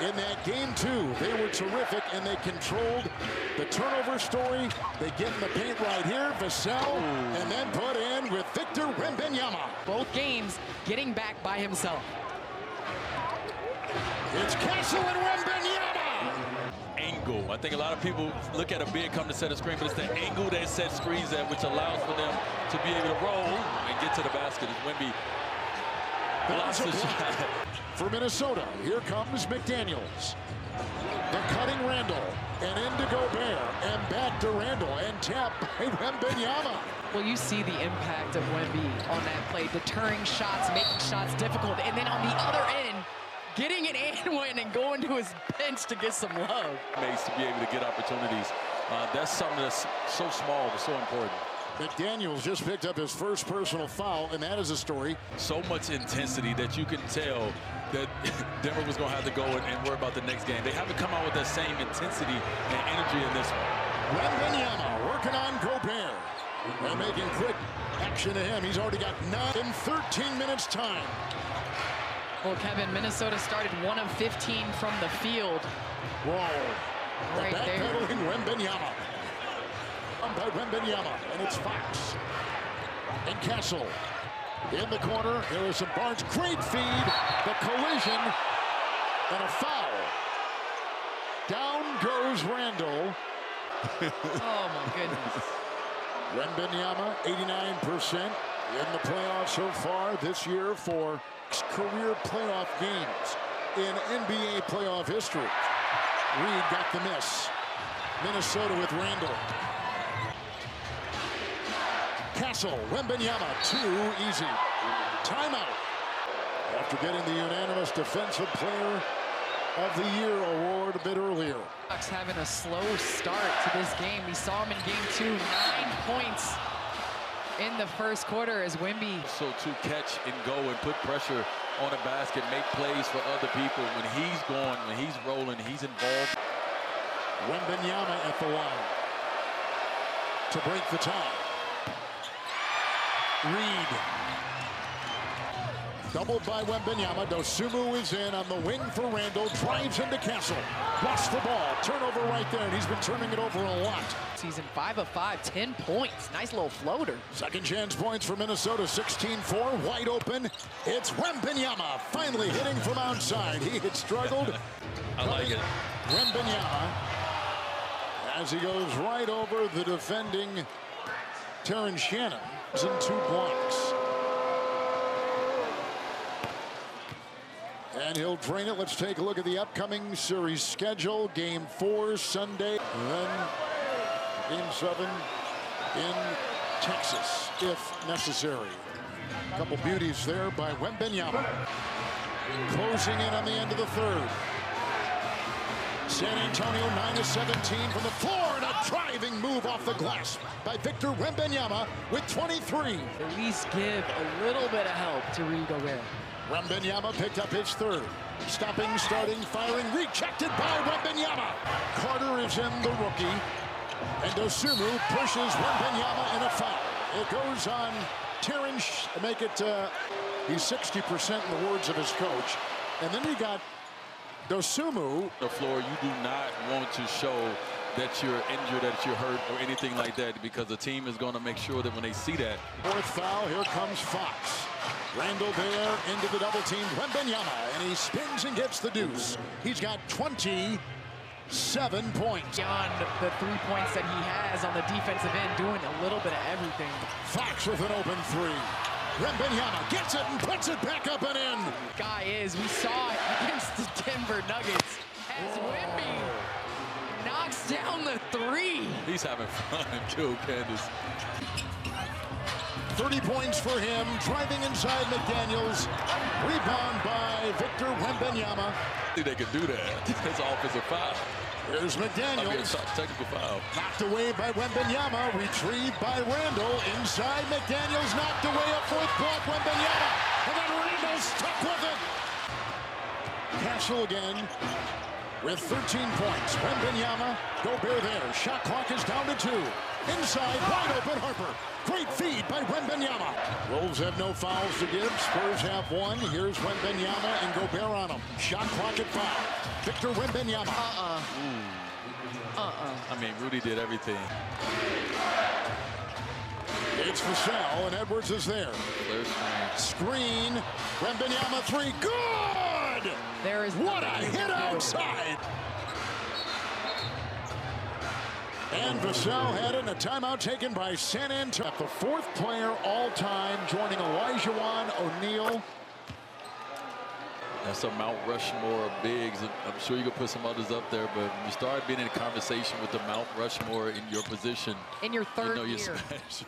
In that game, too, they were terrific, and they controlled the turnover story. They get in the paint right here, Vassell, and then put in with Victor Wembanyama. Both games getting back by himself. It's Castle and Wembanyama. Angle. I think a lot of people look at a big come to set a screen, but it's the angle that set screens at, which allows for them to be able to roll and get to the basket. As Wemby blocks the shot. For Minnesota, here comes McDaniels. The cutting Randall, and into Gobert, and back to Randall, and tap by Wembanyama. Well, you see the impact of Wemby on that play, deterring shots, making shots difficult, and then on the other end, getting an and one and going to his bench to get some love. Makes to be able to get opportunities. That's something that's so small but so important. McDaniels just picked up his first personal foul, and that is a story. So much intensity that you can tell that Denver was going to have to go and worry about the next game. They haven't come out with that same intensity and energy in this one. Wembanyama working on Gobert. And making quick action to him. He's already got 9 in 13 minutes time. Well, Kevin, Minnesota started 1 of 15 from the field. Whoa. Right there. Backpedaling Wembanyama. By Wembanyama, and it's Fox. And Castle. In the corner, Harrison Barnes. Great feed. The collision. And a foul. Down goes Randall. Oh, my goodness. Wembanyama, 89% in the playoffs so far this year for career playoff games in NBA playoff history. Reed got the miss. Minnesota with Randall. Castle, Wembanyama, too easy. Timeout. After getting the unanimous Defensive Player of the Year award a bit earlier. Bucks having a slow start to this game. We saw him in game 2, 9 points in the first quarter as Wemby. So to catch and go and put pressure on a basket, make plays for other people. When he's going, when he's rolling, he's involved. Wembanyama at the line to break the tie. Reed. Doubled by Wembanyama. Dosunmu is in on the wing for Randall. Drives into Castle. Lost the ball. Turnover right there, and he's been turning it over a lot. Season 5 of 5, 10 points. Nice little floater. Second chance points for Minnesota. 16-4, wide open. It's Wembanyama finally hitting from outside. He had struggled. I like it. Wembanyama as he goes right over the defending Terrence Shannon. In 2 blocks. And he'll drain it. Let's take a look at the upcoming series schedule. Game 4 Sunday. And then Game 7 in Texas, if necessary. A couple beauties there by Wembanyama. Closing in on the end of the third. San Antonio 9-17 from the floor, and a driving move off the glass by Victor Wembanyama with 23. At least give a little bit of help to Rudy Gobert. Wembanyama picked up his third. Stopping, starting, firing, rejected by Wembanyama. Carter is in, the rookie. And Dosunmu pushes Wembanyama in a foul. It goes on Terrence, make it, he's 60% in the words of his coach. And then you got Dosunmu. The floor, you do not want to show that you're injured, that you're hurt, or anything like that, because the team is going to make sure that when they see that. Fourth foul, here comes Fox. Randall there into the double team. Wembanyama, and he spins and gets the deuce. He's got 27 points. Beyond the 3 points that he has on the defensive end, doing a little bit of everything. Fox with an open 3. Wembanyama gets it and puts it back up and in. Guy is, we saw it against the Denver Nuggets as Wemby knocks down the 3. He's having fun, Joe Candace. 30 points for him, driving inside McDaniels. Rebound by Victor Wembanyama. I think they could do that. That's offensive foul. Here's McDaniels. Technical foul. Knocked away by Wembanyama, retrieved by Randall. Inside, McDaniels knocked away a fourth block, Wembanyama. And then Randall stuck with it. Castle again. with 13 points. Wembanyama, Gobert there. Shot clock is down to 2. Inside, wide open Harper. Great feed by Wembanyama. Wolves have no fouls to give. Spurs have 1. Here's Wembanyama and Gobert on him. Shot clock at 5. Victor Wembanyama. I mean, Rudy did everything. It's Vassell, and Edwards is there. Screen. Wembanyama 3. Good! There is what a hit outside. And Vassell had it in a timeout taken by San Antonio. The 4th player all-time, joining Elijah O'Neal. That's a Mount Rushmore of bigs. I'm sure you could put some others up there, but when you start being in a conversation with the Mount Rushmore in your position, in your third you know year. you're special.